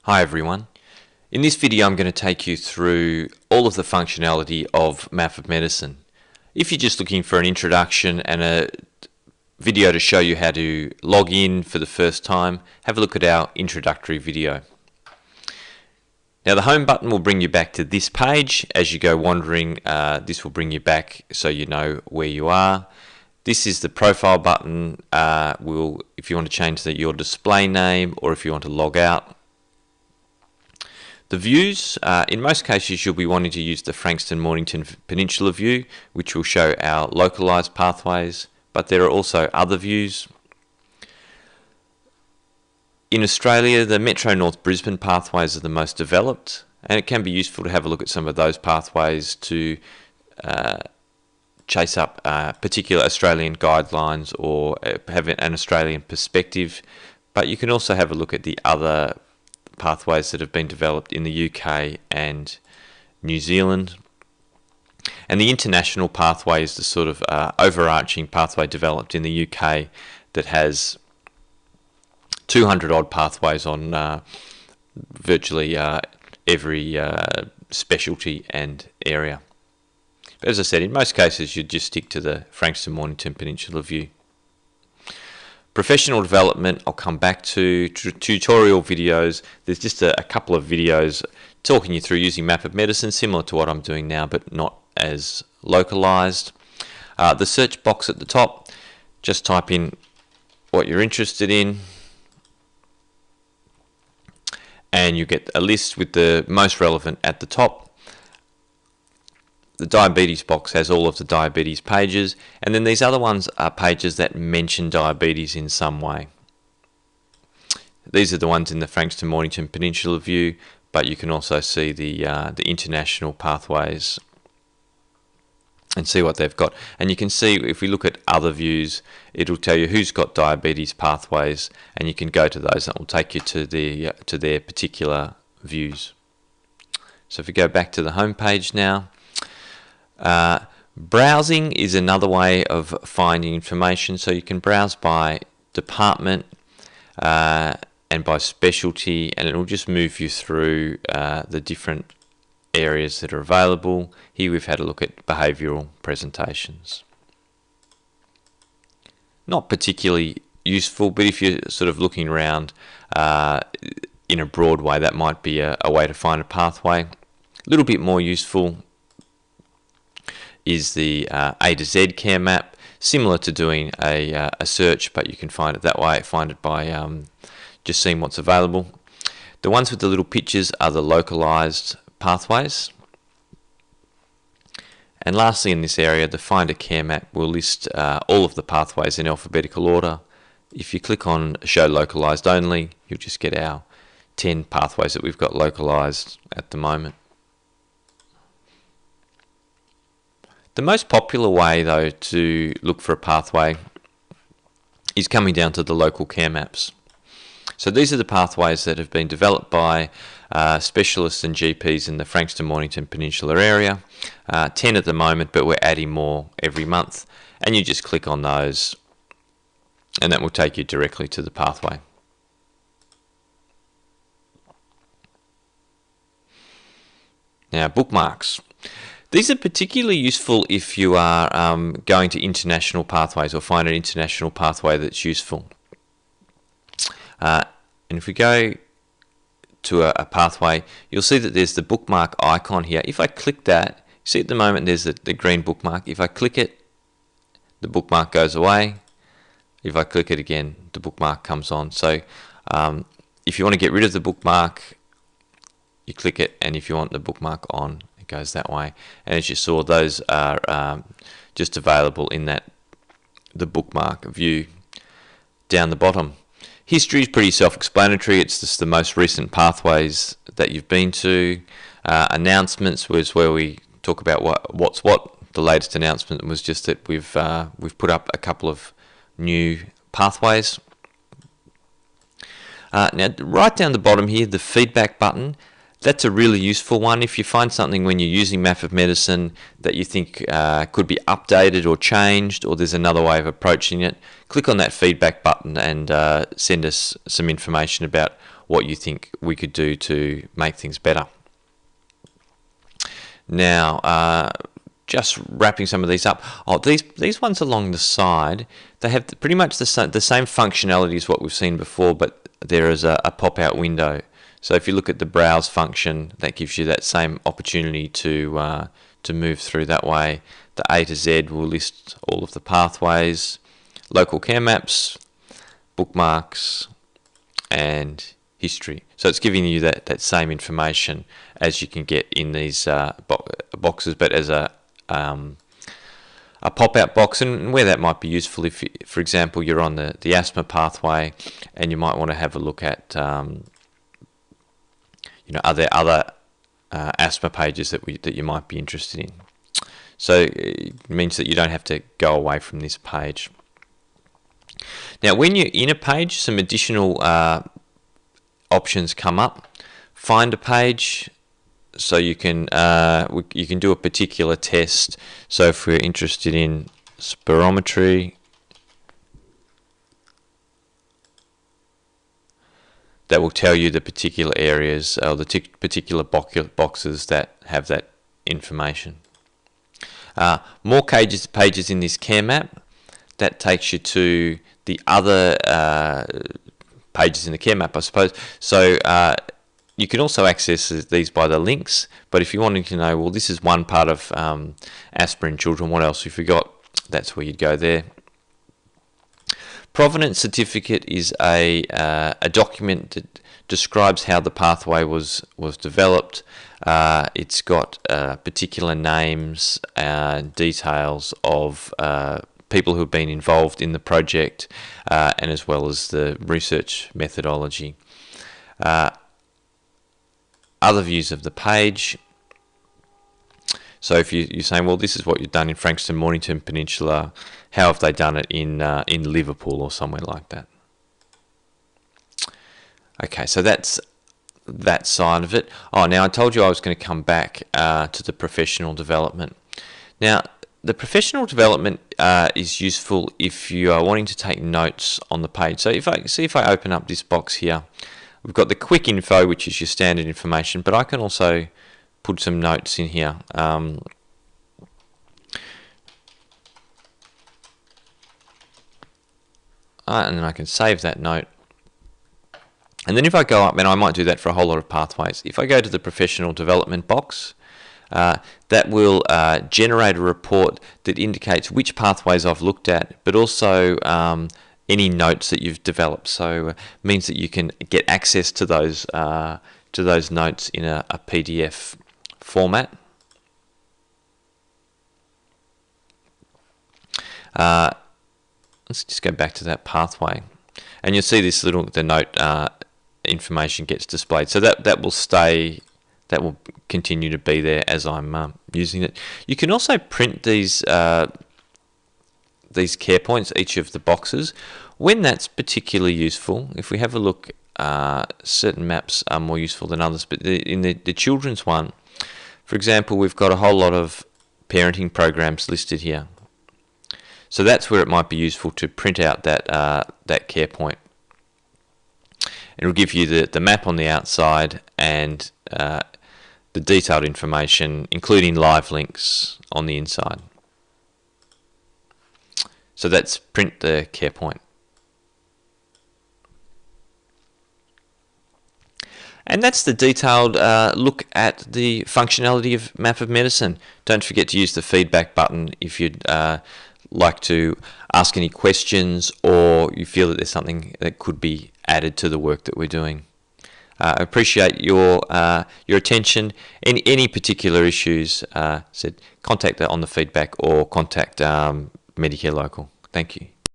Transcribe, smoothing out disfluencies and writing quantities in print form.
Hi everyone. In this video I'm going to take you through all of the functionality of Map of Medicine. If you're just looking for an introduction and a video to show you how to log in for the first time, have a look at our introductory video. Now the home button will bring you back to this page. As you go wandering, this will bring you back so you know where you are. This is the profile button. If you want to change your display name or if you want to log out. The views, in most cases you'll be wanting to use the Frankston-Mornington Peninsula view, which will show our localized pathways, but there are also other views. In Australia, the Metro North Brisbane pathways are the most developed, and it can be useful to have a look at some of those pathways to chase up particular Australian guidelines or have an Australian perspective, but you can also have a look at the other pathways that have been developed in the UK and New Zealand. And the international pathway is the sort of overarching pathway developed in the UK that has 200 odd pathways on virtually every specialty and area. But as I said, in most cases you'd just stick to the Frankston-Mornington Peninsula view. Professional development, I'll come back to. Tutorial videos, there's just a couple of videos talking you through using Map of Medicine, similar to what I'm doing now, but not as localized. The search box at the top, just type in what you're interested in, and you get a list with the most relevant at the top. The diabetes box has all of the diabetes pages, and then these other ones are pages that mention diabetes in some way. These are the ones in the Frankston-Mornington Peninsula view, but you can also see the international pathways and see what they've got. And you can see, if we look at other views, it'll tell you who's got diabetes pathways, and you can go to those, and it will take you to their particular views. So if we go back to the home page now, browsing is another way of finding information. So you can browse by department and by specialty, and it will just move you through the different areas that are available. Here we've had a look at behavioural presentations. Not particularly useful, but if you're sort of looking around in a broad way, that might be a way to find a pathway. A little bit more useful is the A to Z care map, similar to doing a search, but you can find it that way. Find it by just seeing what's available. The ones with the little pictures are the localized pathways. And lastly, in this area, the Find a Care map will list all of the pathways in alphabetical order. If you click on Show Localized Only, you'll just get our 10 pathways that we've got localized at the moment. The most popular way, though, to look for a pathway is coming down to the local care maps. So these are the pathways that have been developed by specialists and GPs in the Frankston-Mornington Peninsula area. 10 at the moment, but we're adding more every month. And you just click on those, and that will take you directly to the pathway. Now, bookmarks. These are particularly useful if you are going to international pathways or find an international pathway that's useful. And if we go to a pathway, you'll see that there's the bookmark icon here. If I click that, see at the moment there's the green bookmark. If I click it, the bookmark goes away. If I click it again, the bookmark comes on. So if you want to get rid of the bookmark, you click it, and if you want the bookmark on, goes that way. And as you saw, those are just available in the bookmark view down the bottom. History is pretty self-explanatory. It's just the most recent pathways that you've been to. Announcements was where we talk about what's what. The latest announcement was just that we've put up a couple of new pathways. Now right down the bottom here, the feedback button. That's a really useful one. If you find something when you're using Map of Medicine that you think could be updated or changed, or there's another way of approaching it, click on that feedback button and send us some information about what you think we could do to make things better. Now, just wrapping some of these up. Oh, these ones along the side, they have pretty much the same functionality as what we've seen before, but there is a pop-out window. So if you look at the browse function, that gives you that same opportunity to move through that way. The A to Z will list all of the pathways, local care maps, bookmarks, and history. So it's giving you that same information as you can get in these boxes, but as a pop-out box. And where that might be useful, if, for example, you're on the asthma pathway and you might want to have a look at other asthma pages that you might be interested in. So it means that you don't have to go away from this page. Now, when you're in a page, some additional options come up. Find a page, so you can do a particular test. So if we're interested in spirometry, that will tell you the particular areas or the particular boxes that have that information. More pages in this care map. That takes you to the other pages in the care map, I suppose. So you can also access these by the links, but if you wanted to know, well, this is one part of asthma in children, what else you forgot, that's where you'd go there. Provenance certificate is a document that describes how the pathway was developed. It's got particular names, details of people who have been involved in the project, and as well as the research methodology. Other views of the page. So if you're saying, well, this is what you've done in Frankston, Mornington Peninsula, how have they done it in Liverpool or somewhere like that? Okay, so that's that side of it. Oh, now I told you I was going to come back to the professional development. Now, the professional development is useful if you are wanting to take notes on the page. So if I open up this box here, we've got the quick info, which is your standard information, but I can also put some notes in here. And then I can save that note. And then if I go up, and I might do that for a whole lot of pathways, if I go to the professional development box, that will generate a report that indicates which pathways I've looked at, but also any notes that you've developed. So it means that you can get access to those notes in a PDF format. Let's just go back to that pathway, and you'll see this the note information gets displayed. So that will stay. That will continue to be there as I'm using it. You can also print these care points, each of the boxes, when that's particularly useful. If we have a look, certain maps are more useful than others, but in the children's one, for example, we've got a whole lot of parenting programs listed here. So that's where it might be useful to print out that care point. It will give you the map on the outside and the detailed information, including live links on the inside. So that's print the care point. And that's the detailed look at the functionality of Map of Medicine. Don't forget to use the feedback button if you'd like to ask any questions, or you feel that there's something that could be added to the work that we're doing. I appreciate your attention. Any particular issues, contact on the feedback or contact Medicare Local. Thank you.